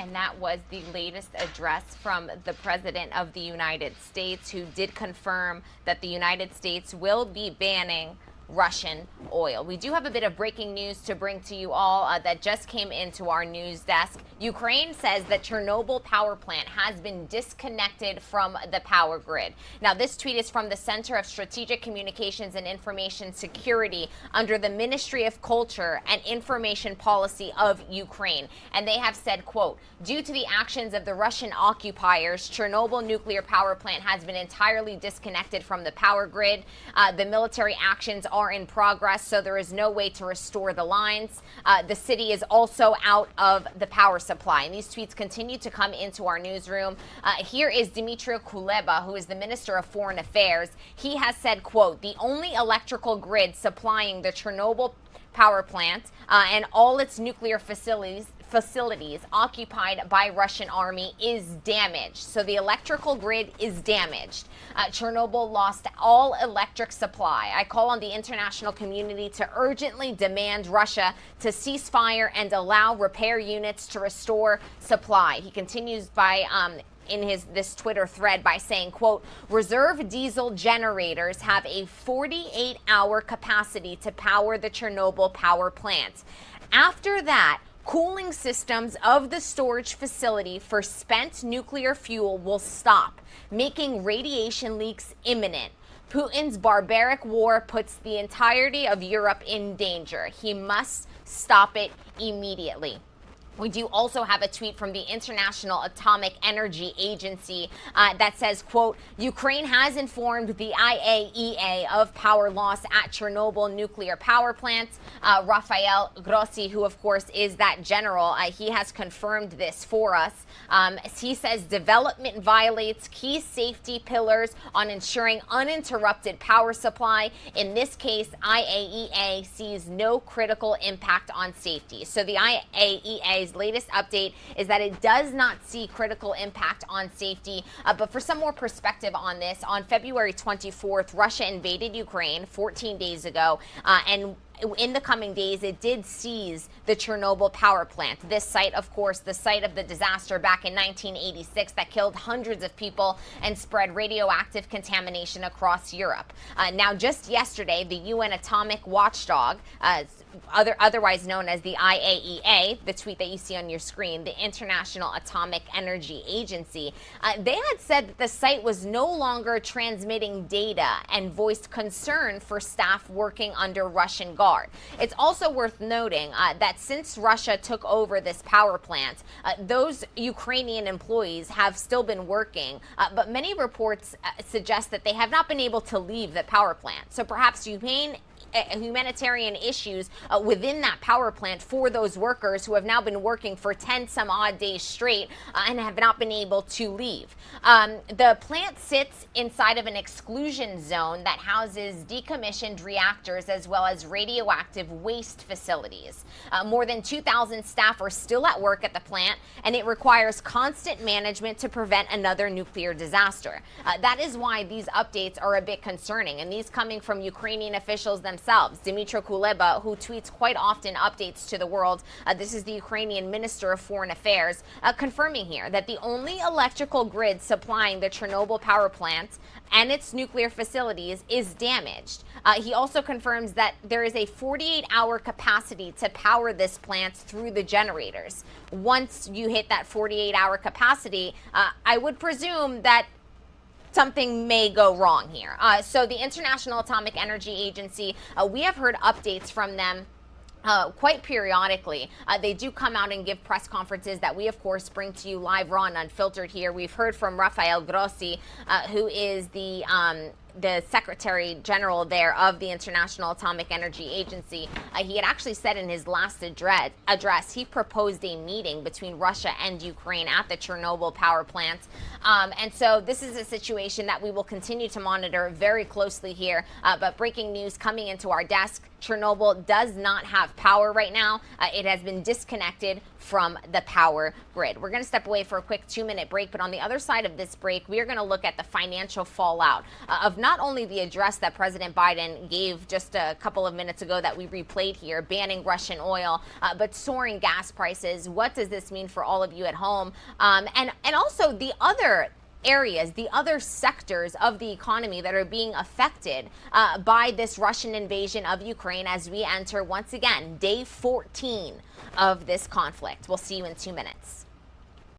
And that was the latest address from the President of the United States, who did confirm that the United States will be banning Russian oil. We do have a bit of breaking news to bring to you all that just came into our news desk. Ukraine says that Chernobyl power plant has been disconnected from the power grid. Now, this tweet is from the Center of Strategic Communications and Information Security under the Ministry of Culture and Information Policy of Ukraine. And they have said, quote, due to the actions of the Russian occupiers, Chernobyl nuclear power plant has been entirely disconnected from the power grid. The military actions are in progress, so there is no way to restore the lines. The city is also out of the power supply. And these tweets continue to come into our newsroom. Here is Dmytro Kuleba, who is the Minister of Foreign Affairs. He has said, quote, the only electrical grid supplying the Chernobyl power plant and all its nuclear facilities occupied by Russian army is damaged. So the electrical grid is damaged. Chernobyl lost all electric supply. I call on the international community to urgently demand Russia to cease fire and allow repair units to restore supply. He continues by in this Twitter thread by saying, quote, reserve diesel generators have a 48-hour capacity to power the Chernobyl power plant. After that, cooling systems of the storage facility for spent nuclear fuel will stop, making radiation leaks imminent. Putin's barbaric war puts the entirety of Europe in danger. He must stop it immediately. We do also have a tweet from the International Atomic Energy Agency that says, quote, Ukraine has informed the IAEA of power loss at Chernobyl nuclear power plant. Rafael Grossi, who of course is that general, he has confirmed this for us. He says development violates key safety pillars on ensuring uninterrupted power supply. In this case, IAEA sees no critical impact on safety. So the IAEA's latest update is that it does not see critical impact on safety. But for some more perspective on this, on February 24th, Russia invaded Ukraine 14 days ago, and in the coming days, it did seize the Chernobyl power plant. This site, of course, the site of the disaster back in 1986 that killed hundreds of people and spread radioactive contamination across Europe. Now, just yesterday, the UN atomic watchdog, otherwise known as the IAEA, the tweet that you see on your screen, the International Atomic Energy Agency, they had said that the site was no longer transmitting data and voiced concern for staff working under Russian guard. It's also worth noting that since Russia took over this power plant, those Ukrainian employees have still been working, but many reports suggest that they have not been able to leave the power plant. So perhaps humanitarian issues within that power plant for those workers who have now been working for 10 some odd days straight and have not been able to leave. The plant sits inside of an exclusion zone that houses decommissioned reactors as well as radioactive waste facilities. More than 2,000 staff are still at work at the plant, and it requires constant management to prevent another nuclear disaster. That is why these updates are a bit concerning, and these coming from Ukrainian officials themselves. Dmytro Kuleba, who tweets quite often updates to the world, this is the Ukrainian Minister of Foreign Affairs, confirming here that the only electrical grid supplying the Chernobyl power plant and its nuclear facilities is damaged. He also confirms that there is a 48-hour capacity to power this plant through the generators. Once you hit that 48-hour capacity, I would presume that something may go wrong here. So the International Atomic Energy Agency, we have heard updates from them quite periodically. They do come out and give press conferences that we, of course, bring to you live, raw, and unfiltered here. We've heard from Rafael Grossi, who is the Secretary General there of the International Atomic Energy Agency. He had actually said in his last address, he proposed a meeting between Russia and Ukraine at the Chernobyl power plant. And so this is a situation that we will continue to monitor very closely here. But breaking news coming into our desk, Chernobyl does not have power right now. It has been disconnected from the power grid. We're going to step away for a quick 2-minute break, but on the other side of this break, we are going to look at the financial fallout of not only the address that President Biden gave just a couple of minutes ago that we replayed here, banning Russian oil, but soaring gas prices. What does this mean for all of you at home? And also the other areas, the other sectors of the economy that are being affected by this Russian invasion of Ukraine as we enter, once again, day 14 of this conflict. We'll see you in 2 minutes.